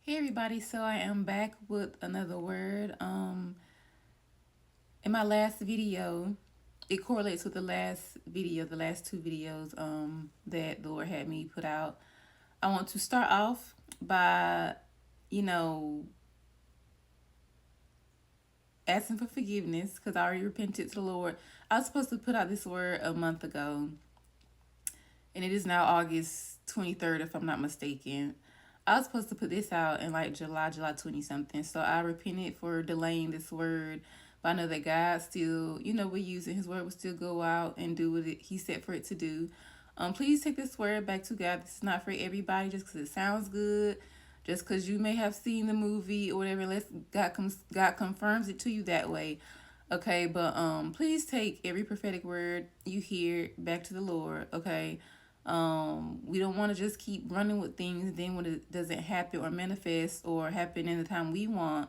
Hey everybody, so I am back with another word. In my last video, it correlates with the last video, the last two videos that the Lord had me put out. I want to start off by, you know, asking for forgiveness because I already repented to the Lord. I was supposed to put out this word a month ago, and it is now August 23rd, if I'm not mistaken. I was supposed to put this out in like July 20 something. So I repented for delaying this word. But I know that God still, will use it. His word will still go out and do what He said for it to do. Please take this word back to God. This is not for everybody just because it sounds good. Just because you may have seen the movie or whatever, unless God confirms it to you that way. Okay, but please take every prophetic word you hear back to the Lord, okay? We don't want to just keep running with things. Then when it doesn't happen or manifest or happen in the time we want,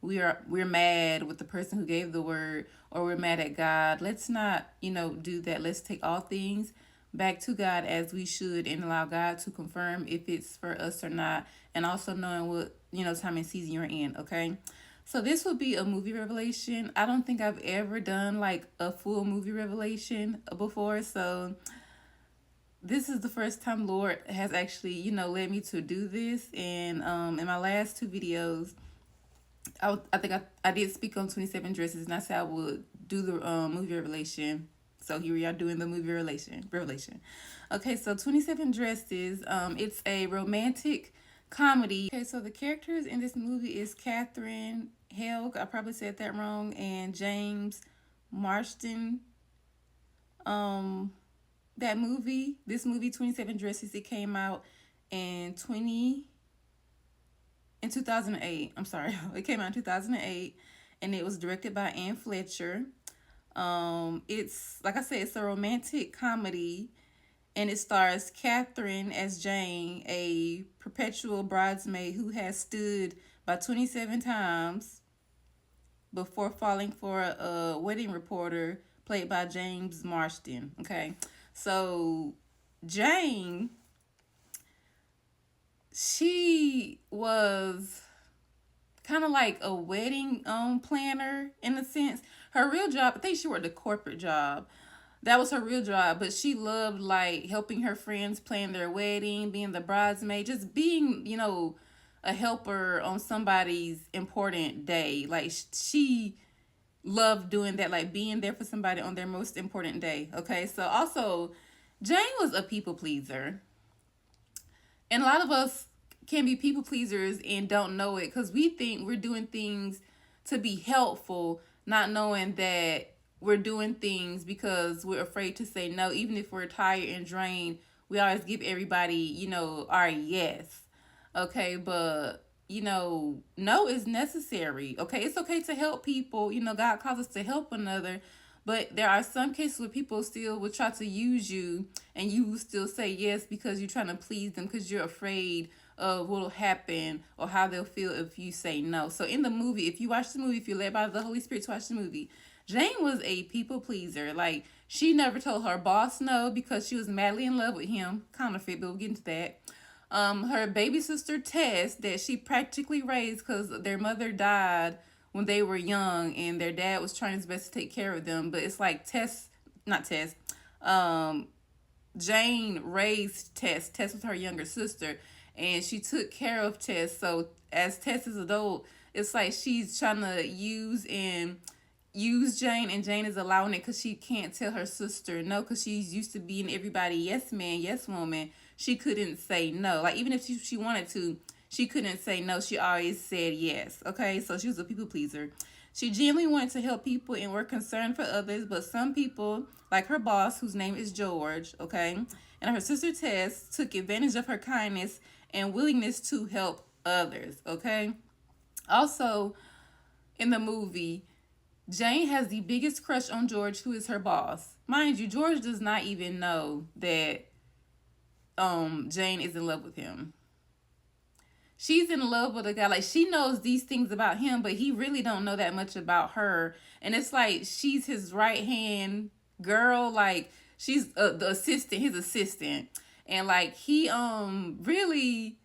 we're mad with the person who gave the word, or we're mad at God. Let's not, do that. Let's take all things back to God as we should and allow God to confirm if it's for us or not, and also knowing what, time and season you're in, okay? So this will be a movie revelation. I don't think I've ever done like a full movie revelation before, so this is the first time Lord has actually, led me to do this. And in my last two videos, I think I did speak on 27 dresses, and I said I would do the movie revelation. So here we are doing the movie revelation. Okay, so 27 dresses. It's a romantic comedy. Okay, so the characters in this movie is Catherine Helg. I probably said that wrong, and James Marston. Um, this movie 27 Dresses, it came out in 2008. I'm sorry. It came out in 2008, and it was directed by Anne Fletcher. It's like I said, it's a romantic comedy, and it stars Catherine as Jane, a perpetual bridesmaid who has stood by 27 times before falling for a wedding reporter played by James Marston. Okay, so Jane, she was kind of like a wedding planner in a sense. Her real job, I think she worked a corporate job. That was her real job, but she loved like helping her friends plan their wedding, being the bridesmaid, just being, a helper on somebody's important day. Like she loved doing that, like being there for somebody on their most important day. Okay, so also Jane was a people pleaser, and a lot of us can be people pleasers and don't know it because we think we're doing things to be helpful, not knowing that we're doing things because we're afraid to say no. Even if we're tired and drained, we always give everybody, our yes. Okay, but no is necessary. Okay, it's okay to help people. God calls us to help another, but there are some cases where people still will try to use you, and you will still say yes because you're trying to please them because you're afraid of what will happen or how they'll feel if you say no. So in the movie, if you watch the movie, if you're led by the Holy Spirit to watch the movie, Jane was a people pleaser. Like, she never told her boss no because she was madly in love with him. Counterfeit, but we'll get into that. Her baby sister Tess, that she practically raised because their mother died when they were young, and their dad was trying his best to take care of them. But it's like not Tess, um, Jane raised Tess. Tess was her younger sister, and she took care of Tess. So as Tess is adult, it's like she's trying to use Jane, and Jane is allowing it because she can't tell her sister no because she's used to being everybody yes man, yes woman. She couldn't say no. Like, even if she wanted to, she couldn't say no. She always said yes. Okay, so she was a people pleaser. She genuinely wanted to help people and were concerned for others, but some people, like her boss, whose name is George, okay, and her sister Tess, took advantage of her kindness and willingness to help others, okay? Also, in the movie, Jane has the biggest crush on George, who is her boss. Mind you, George does not even know that Jane is in love with him. She's in love with a guy, like she knows these things about him, but he really don't know that much about her. And it's like she's his right hand girl, like she's the assistant, his assistant, and like he really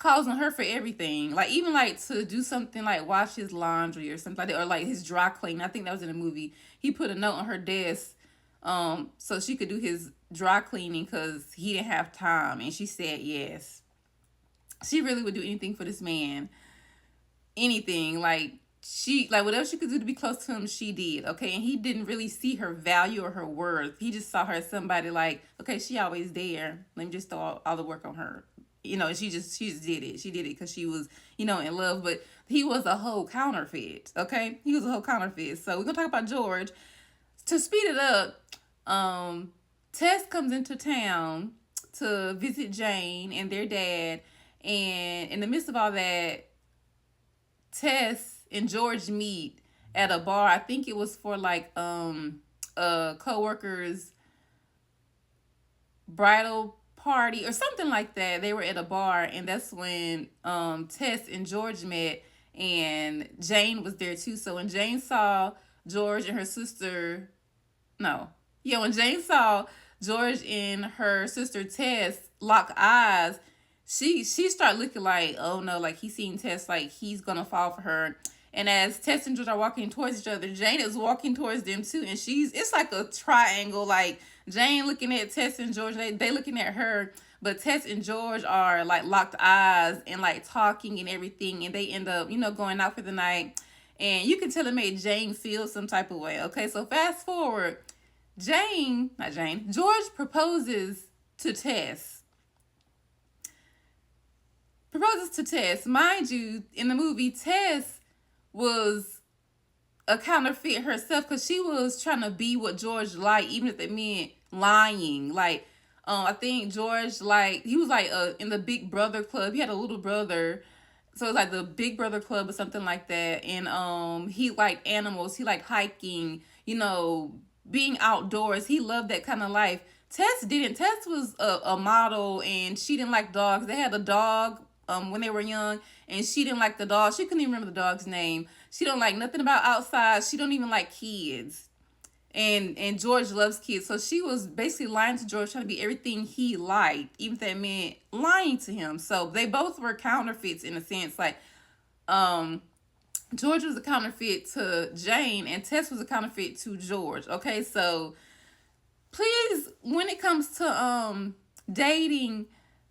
calls on her for everything. Like even like to do something like wash his laundry or something like that, or like his dry cleaning. I think that was in the movie. He put a note on her desk, so she could do his dry cleaning because he didn't have time, and she said yes. She really would do anything for this man. Anything, like she, like whatever she could do to be close to him, she did. Okay, and he didn't really see her value or her worth. He just saw her as somebody like, okay, she always there, let me just throw all the work on her. And she just did it. She did it because she was, in love. But he was a whole counterfeit. Okay, he was a whole counterfeit. So we're gonna talk about George. To speed it up, Tess comes into town to visit Jane and their dad, and in the midst of all that, Tess and George meet at a bar. I think it was for like a coworker's bridal party or something like that. They were at a bar, and that's when Tess and George met, and Jane was there too. So when Jane saw George and her sister, no, yeah, when Jane saw George and her sister Tess lock eyes, she started looking like, oh no, like he's seeing Tess, like he's gonna fall for her. And as Tess and George are walking towards each other, Jane is walking towards them too, and it's like a triangle. Like Jane looking at Tess and George, they looking at her, but Tess and George are like locked eyes and like talking and everything, and they end up, going out for the night. And you can tell it made Jane feel some type of way. Okay, so fast forward, George proposes to Tess. Mind you, in the movie, Tess was a counterfeit herself because she was trying to be what George liked, even if it meant lying. Like, I think George, like, he was like in the Big Brother club. He had a little brother, so it was like the Big Brother club or something like that. And he liked animals. He liked hiking. Being outdoors. He loved that kind of life. Tess didn't. Tess was a model, and she didn't like dogs. They had a dog when they were young, and she didn't like the dog. She couldn't even remember the dog's name. She don't like nothing about outside. She don't even like kids. And George loves kids. So she was basically lying to George, trying to be everything he liked, even if that meant lying to him. So they both were counterfeits in a sense. Like, George was a counterfeit to Jane, and Tess was a counterfeit to George. Okay, so please, when it comes to dating,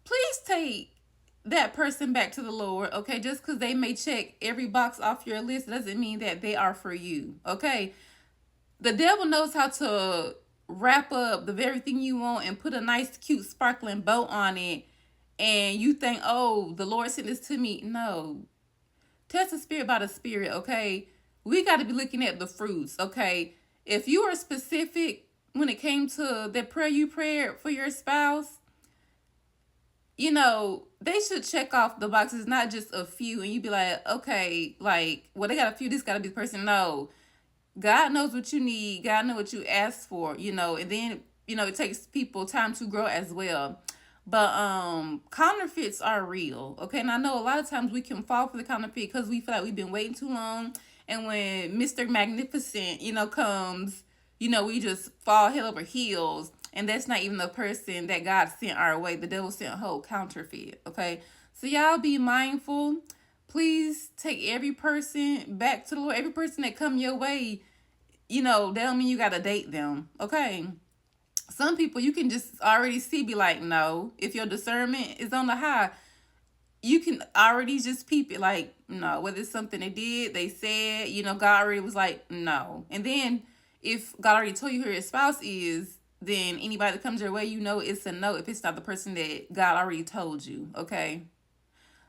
please take that person back to the Lord. Okay, just because they may check every box off your list doesn't mean that they are for you. Okay, the devil knows how to wrap up the very thing you want and put a nice, cute, sparkling bow on it, and you think, oh, the Lord sent this to me. No. Test the spirit by the spirit, okay? We got to be looking at the fruits, okay? If you are specific when it came to the prayer you prayed for your spouse, they should check off the boxes, not just a few, and you be like, okay, like, well, they got a few, this got to be the person. No. God knows what you need. God knows what you asked for, and then, it takes people time to grow as well. But counterfeits are real, okay? And I know a lot of times we can fall for the counterfeit because we feel like we've been waiting too long. And when Mr. Magnificent, comes, we just fall head over heels. And that's not even the person that God sent our way. The devil sent a whole counterfeit, okay? So y'all be mindful. Please take every person back to the Lord. Every person that come your way, that don't mean you got to date them, okay? Some people you can just already see, be like, no. If your discernment is on the high, you can already just peep it, like, no. Whether it's something they did, they said, God already was like, no. And then if God already told you who your spouse is, then anybody that comes your way, it's a no if it's not the person that God already told you, okay?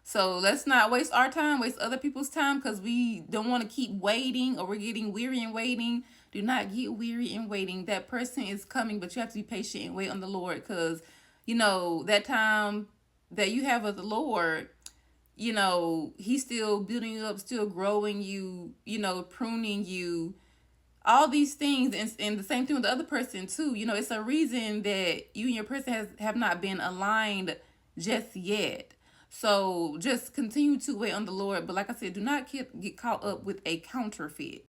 So let's not waste our time, waste other people's time, because we don't want to keep waiting, or we're getting weary and waiting. Do not get weary in waiting. That person is coming, but you have to be patient and wait on the Lord, because, that time that you have with the Lord, he's still building you up, still growing you, pruning you, all these things. And the same thing with the other person too. It's a reason that you and your person have not been aligned just yet. So just continue to wait on the Lord. But like I said, do not get caught up with a counterfeit.